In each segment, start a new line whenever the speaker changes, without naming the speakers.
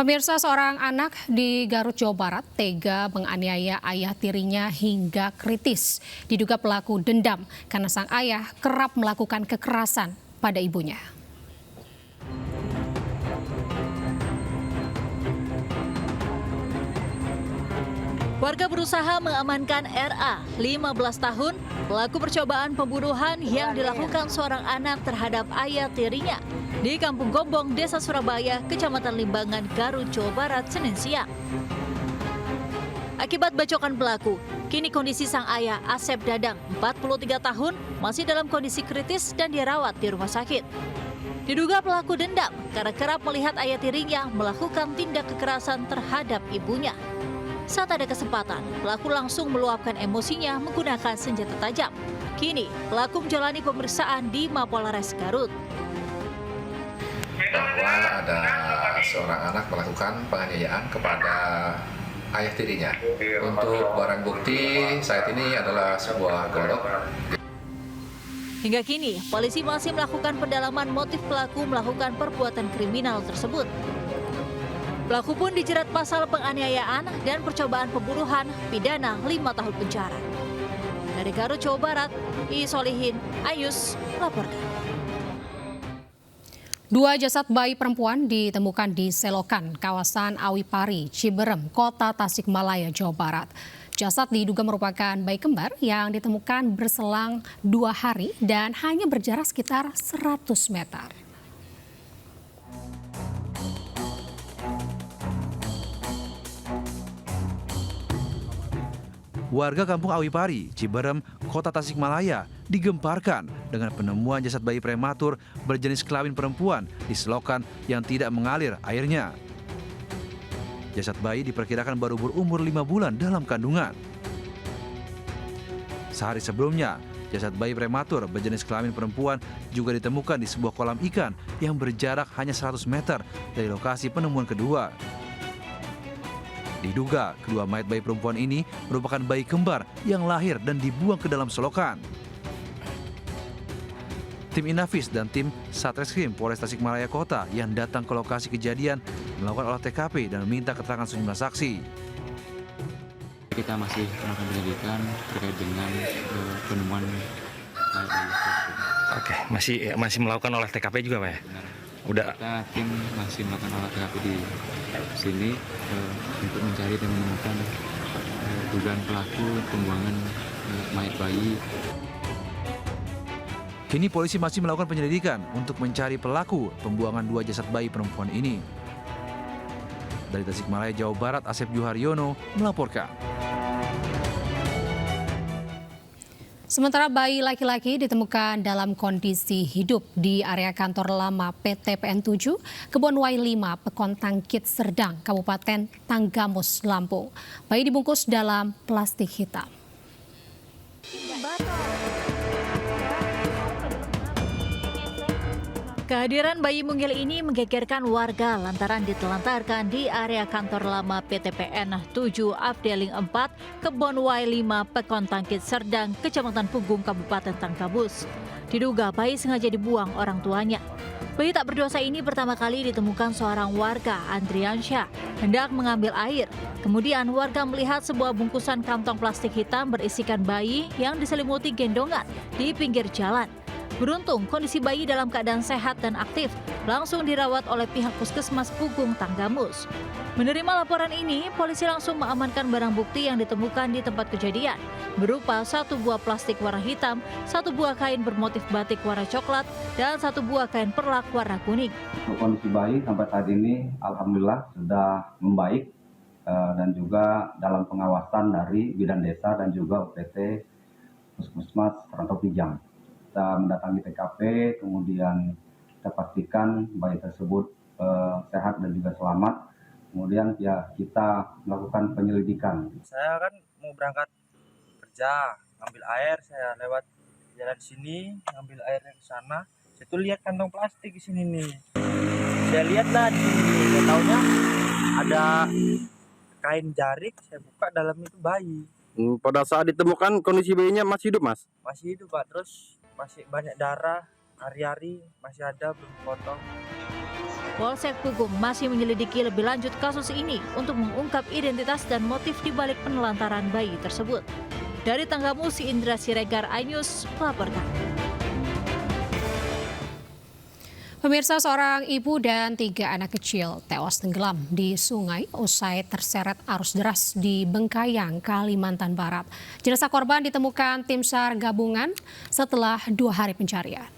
Pemirsa, seorang anak di Garut, Jawa Barat tega menganiaya ayah tirinya hingga kritis. Diduga pelaku dendam karena sang ayah kerap melakukan kekerasan pada ibunya. Warga berusaha mengamankan RA, 15 tahun, pelaku percobaan pembunuhan yang dilakukan seorang anak terhadap ayah tirinya di Kampung Gombong, Desa Surabaya, Kecamatan Limbangan, Garut, Jawa Barat, Senin siang. Akibat bacokan pelaku, kini kondisi sang ayah Asep Dadang, 43 tahun, masih dalam kondisi kritis dan dirawat di rumah sakit. Diduga pelaku dendam karena kerap melihat ayah tirinya melakukan tindak kekerasan terhadap ibunya. Saat ada kesempatan, pelaku langsung meluapkan emosinya menggunakan senjata tajam. Kini, pelaku menjalani pemeriksaan di Mapolres Garut.
Bahwa ada seorang anak melakukan penganiayaan kepada ayah tirinya. Untuk barang bukti saat ini adalah sebuah golok.
Hingga kini, polisi masih melakukan pendalaman motif pelaku melakukan perbuatan kriminal tersebut. Pelaku pun dijerat pasal penganiayaan dan percobaan pembunuhan, pidana 5 tahun penjara. Dari Garut, Jawa Barat, Solihin, Ayus melaporkan. 2 jasad bayi perempuan ditemukan di selokan kawasan Awipari, Ciberem, Kota Tasikmalaya, Jawa Barat. Jasad diduga merupakan bayi kembar yang ditemukan berselang 2 hari dan hanya berjarak sekitar 100 meter.
Warga Kampung Awipari, Ciberem, Kota Tasikmalaya digemparkan dengan penemuan jasad bayi prematur berjenis kelamin perempuan di selokan yang tidak mengalir airnya. Jasad bayi diperkirakan baru berumur 5 bulan dalam kandungan. Sehari sebelumnya, jasad bayi prematur berjenis kelamin perempuan juga ditemukan di sebuah kolam ikan yang berjarak hanya 100 meter dari lokasi penemuan kedua. Diduga kedua mayat bayi perempuan ini merupakan bayi kembar yang lahir dan dibuang ke dalam selokan. Tim Inafis dan tim Satreskrim Polres Tasikmalaya Kota yang datang ke lokasi kejadian melakukan olah TKP dan meminta keterangan sejumlah saksi.
Kita masih melakukan penyelidikan terkait dengan penemuan mayat bayi.
Oke, masih melakukan olah TKP juga, Pak ya? Udah.
Kita tim masih melakukan olah TKP di sini untuk mencari dan menemukan dugaan pelaku pembuangan mayat bayi.
Kini polisi masih melakukan penyelidikan untuk mencari pelaku pembuangan 2 jasad bayi perempuan ini. Dari Tasikmalaya, Jawa Barat, Asep Juharyono melaporkan.
Sementara bayi laki-laki ditemukan dalam kondisi hidup di area kantor lama PT PN7, Kebon Wai 5, Pekon Tangkit Serdang, Kabupaten Tanggamus, Lampung. Bayi dibungkus dalam plastik hitam. Kehadiran bayi mungil ini menggegerkan warga lantaran ditelantarkan di area kantor lama PT PN 7 Afdeling 4 Kebon Wai 5 Pekon Tangkit Serdang, Kecamatan Pugung, Kabupaten Tanggamus. Diduga bayi sengaja dibuang orang tuanya. Bayi tak berdosa ini pertama kali ditemukan seorang warga, Andriansyah, hendak mengambil air. Kemudian warga melihat sebuah bungkusan kantong plastik hitam berisikan bayi yang diselimuti gendongan di pinggir jalan. Beruntung kondisi bayi dalam keadaan sehat dan aktif, langsung dirawat oleh pihak Puskesmas Pugung, Tanggamus. Menerima laporan ini, polisi langsung mengamankan barang bukti yang ditemukan di tempat kejadian, berupa 1 buah plastik warna hitam, 1 buah kain bermotif batik warna coklat, dan 1 buah kain perlak warna kuning.
Kondisi bayi sampai saat ini alhamdulillah sudah membaik dan juga dalam pengawasan dari Bidan Desa dan juga UPT Puskesmas Rantau Pijang. Kita mendatangi TKP, kemudian kita pastikan bayi tersebut sehat dan juga selamat. Kemudian ya kita melakukan penyelidikan.
Saya kan mau berangkat kerja, ngambil air, saya lewat jalan sini, ngambil airnya ke sana. Saya tuh lihat kantong plastik di sini nih. Saya lihat lah, saya tahunya ada kain jarik, saya buka dalam itu bayi.
Pada saat ditemukan kondisi bayinya masih hidup, Mas?
Masih hidup, Pak. Terus masih banyak darah, hari-hari masih ada, belum potong.
Polsek Pugung masih menyelidiki lebih lanjut kasus ini untuk mengungkap identitas dan motif di balik penelantaran bayi tersebut. Dari Tanggamus, Indra Siregar, iNews melaporkan.
Pemirsa, seorang ibu dan 3 anak kecil tewas tenggelam di sungai usai terseret arus deras di Bengkayang, Kalimantan Barat. Jenazah korban ditemukan tim SAR gabungan setelah 2 hari pencarian.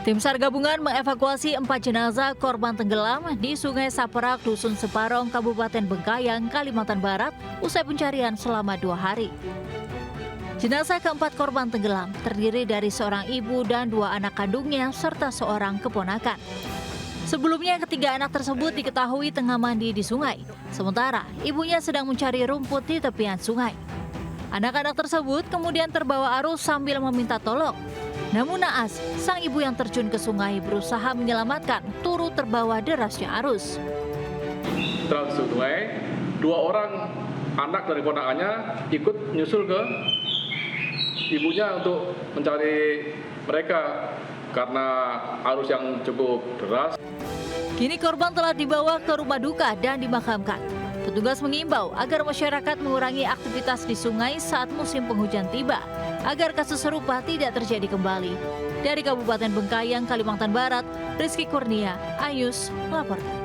Tim SAR gabungan mengevakuasi 4 jenazah korban tenggelam di Sungai Saperak, Dusun Separong, Kabupaten Bengkayang, Kalimantan Barat, usai pencarian selama 2 hari. Jenazah keempat korban tenggelam terdiri dari seorang ibu dan 2 anak kandungnya serta seorang keponakan. Sebelumnya, ketiga anak tersebut diketahui tengah mandi di sungai, sementara ibunya sedang mencari rumput di tepian sungai. Anak-anak tersebut kemudian terbawa arus sambil meminta tolong. Namun naas, sang ibu yang terjun ke sungai berusaha menyelamatkan, turut terbawa derasnya arus.
Setelah ke sungai, 2 orang anak dari ponakannya ikut menyusul ke ibunya untuk mencari mereka karena arus yang cukup deras.
Kini korban telah dibawa ke rumah duka dan dimakamkan. Petugas mengimbau agar masyarakat mengurangi aktivitas di sungai saat musim penghujan tiba, agar kasus serupa tidak terjadi kembali. Dari Kabupaten Bengkayang, Kalimantan Barat, Rizky Kurnia, iNews melaporkan.